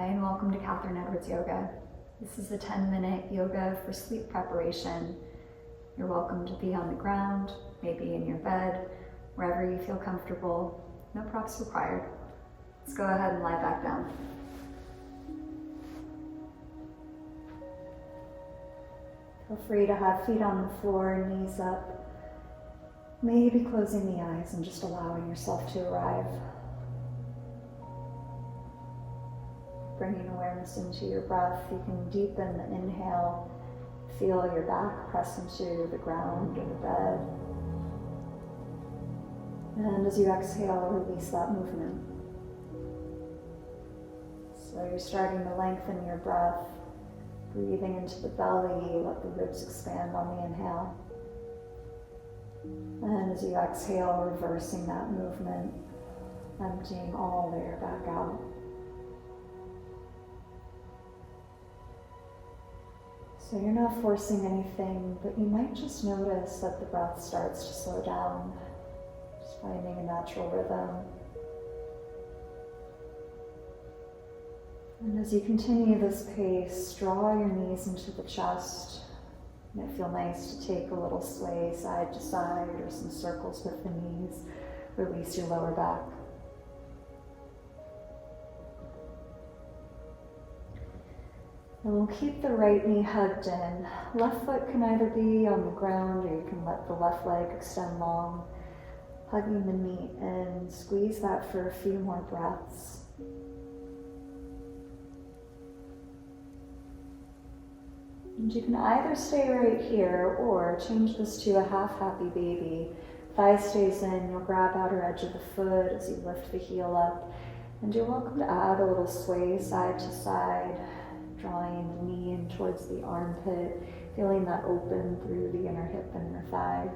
Hi, and welcome to Katherine Yoga. This is a 10-minute yoga for sleep preparation. You're welcome to be on the ground, maybe in your bed, wherever you feel comfortable. No props required. Let's go ahead and lie back down. Feel free to have feet on the floor, knees up, maybe closing the eyes and just allowing yourself to arrive. Bringing awareness into your breath, you can deepen the inhale, feel your back press into the ground or the bed. And as you exhale, release that movement. So you're starting to lengthen your breath, breathing into the belly, let the ribs expand on the inhale. And as you exhale, reversing that movement, emptying all the air back out. So you're not forcing anything, but you might just notice that the breath starts to slow down, just finding a natural rhythm. And as you continue this pace, draw your knees into the chest. It might feel nice to take a little sway side to side or some circles with the knees. Release your lower back. And we'll keep the right knee hugged in. Left foot can either be on the ground or you can let the left leg extend long. Hugging the knee in, squeeze that for a few more breaths. And you can either stay right here or change this to a half happy baby. Thigh stays in, you'll grab outer edge of the foot as you lift the heel up. And you're welcome to add a little sway side to side, drawing the knee in towards the armpit, feeling that open through the inner hip and inner thigh.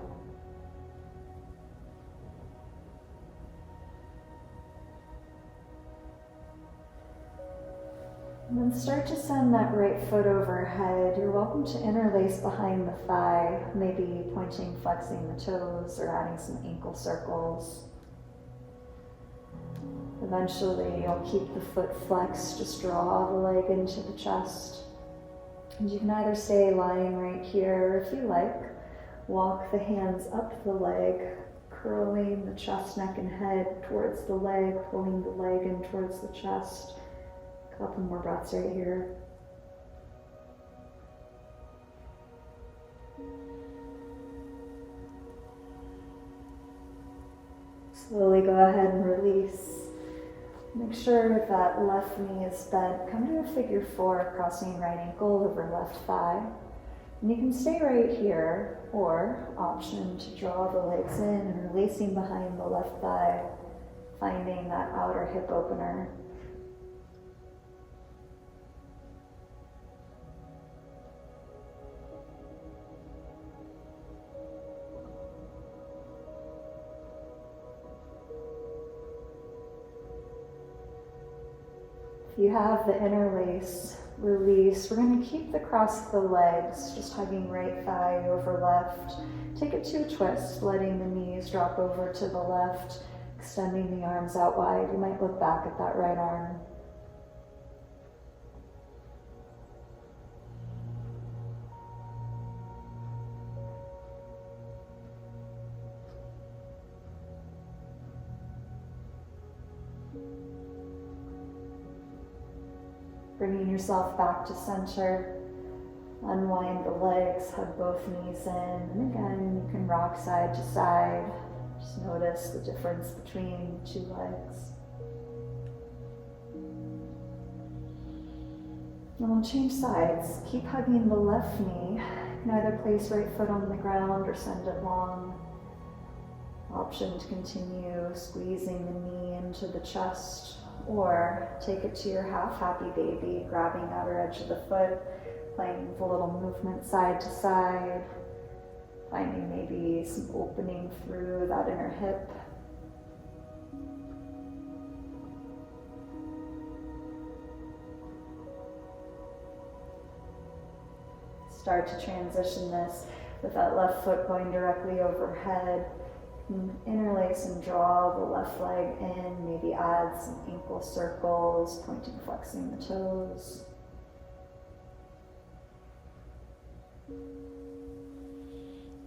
And then start to send that right foot overhead. You're welcome to interlace behind the thigh, maybe pointing, flexing the toes, or adding some ankle circles. Eventually, you'll keep the foot flexed, just draw the leg into the chest. And you can either stay lying right here, or if you like, walk the hands up the leg, curling the chest, neck, and head towards the leg, pulling the leg in towards the chest. A couple more breaths right here. Slowly go ahead and release. Make sure if that left knee is bent, come to a figure four, crossing right ankle over left thigh. And you can stay right here, or option to draw the legs in and releasing behind the left thigh, finding that outer hip opener. If you have the interlace, release. We're going to keep the cross of the legs, just hugging right thigh over left. Take it to a twist, letting the knees drop over to the left, extending the arms out wide. You might look back at that right arm. Bringing yourself back to center, unwind the legs, hug both knees in, and again, you can rock side to side. Just notice the difference between the two legs. And we'll change sides. Keep hugging the left knee. You can either place right foot on the ground or send it long. Option to continue squeezing the knee into the chest, or take it to your half happy baby, grabbing outer edge of the foot, playing with a little movement side to side, finding maybe some opening through that inner hip. Start to transition this with that left foot going directly overhead. And interlace and draw the left leg in, maybe add some ankle circles, pointing, flexing the toes.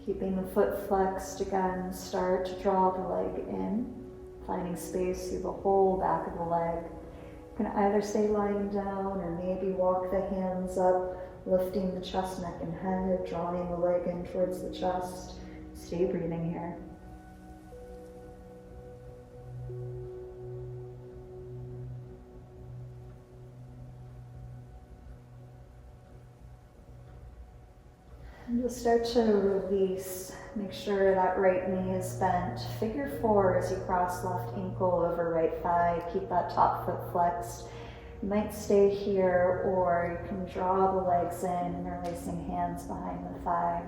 Keeping the foot flexed again, start to draw the leg in, finding space through the whole back of the leg. You can either stay lying down or maybe walk the hands up, lifting the chest, neck, and head, drawing the leg in towards the chest. Stay breathing here. And just start to release. Make sure that right knee is bent. Figure 4 as you cross left ankle over right thigh. Keep that top foot flexed. You might stay here, or you can draw the legs in, interlacing hands behind the thigh.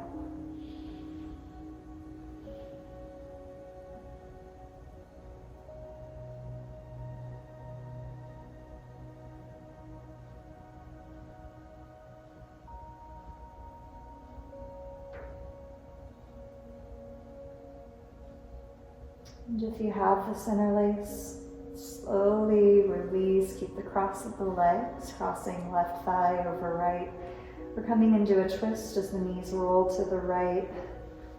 And if you have this interlace, slowly release. Keep the cross of the legs, crossing left thigh over right. We're coming into a twist as the knees roll to the right,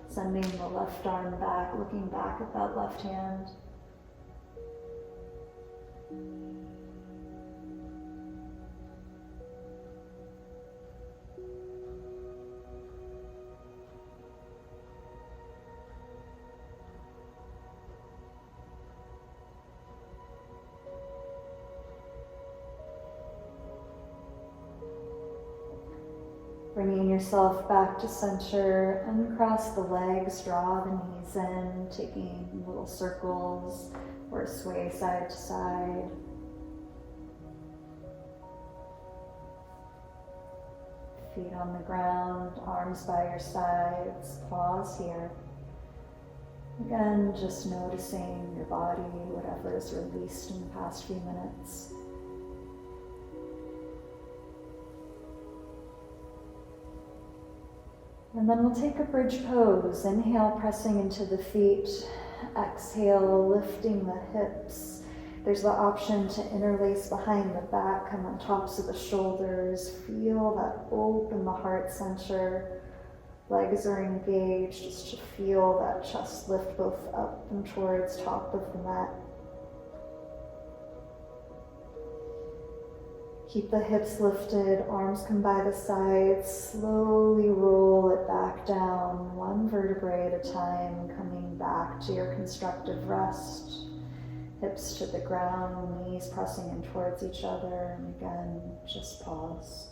sending the left arm back, looking back at that left hand. Bringing yourself back to center, uncross the legs, draw the knees in, taking little circles or sway side to side. Feet on the ground, arms by your sides, pause here. Again, just noticing your body, whatever is released in the past few minutes. And then we'll take a bridge pose. Inhale, pressing into the feet. Exhale, lifting the hips. There's the option to interlace behind the back, come on tops of the shoulders. Feel that open the heart center. Legs are engaged, just to feel that chest lift both up and towards top of the mat. Keep the hips lifted, arms come by the sides, slowly roll it back down, one vertebrae at a time, coming back to your constructive rest. Hips to the ground, knees pressing in towards each other, and again, just pause.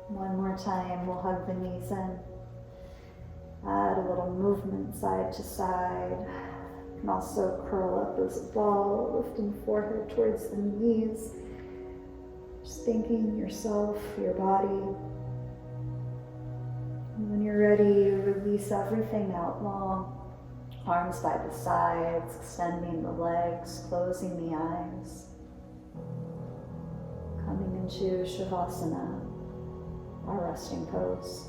One more time, we'll hug the knees in. Add a little movement side to side. You can also curl up as a ball, lifting forehead towards the knees. Just thanking yourself, your body. And when you're ready, release everything out long. Arms by the sides, extending the legs, closing the eyes. Coming into Shavasana, our resting pose.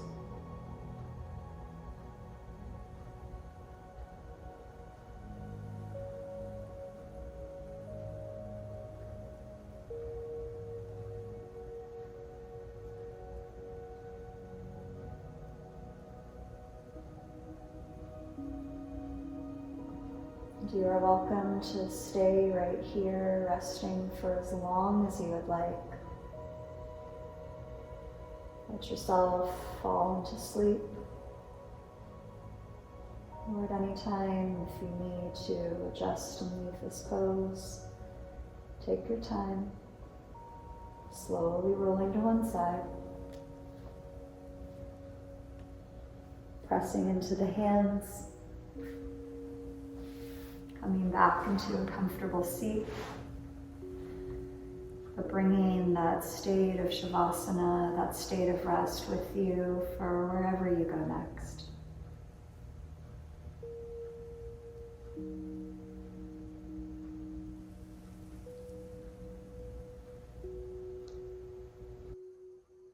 You are welcome to stay right here, resting for as long as you would like. Let yourself fall into sleep. Or at any time, if you need to adjust and leave this pose, take your time, slowly rolling to one side. Pressing into the hands. Coming back into a comfortable seat, but bringing that state of Shavasana, that state of rest with you for wherever you go next.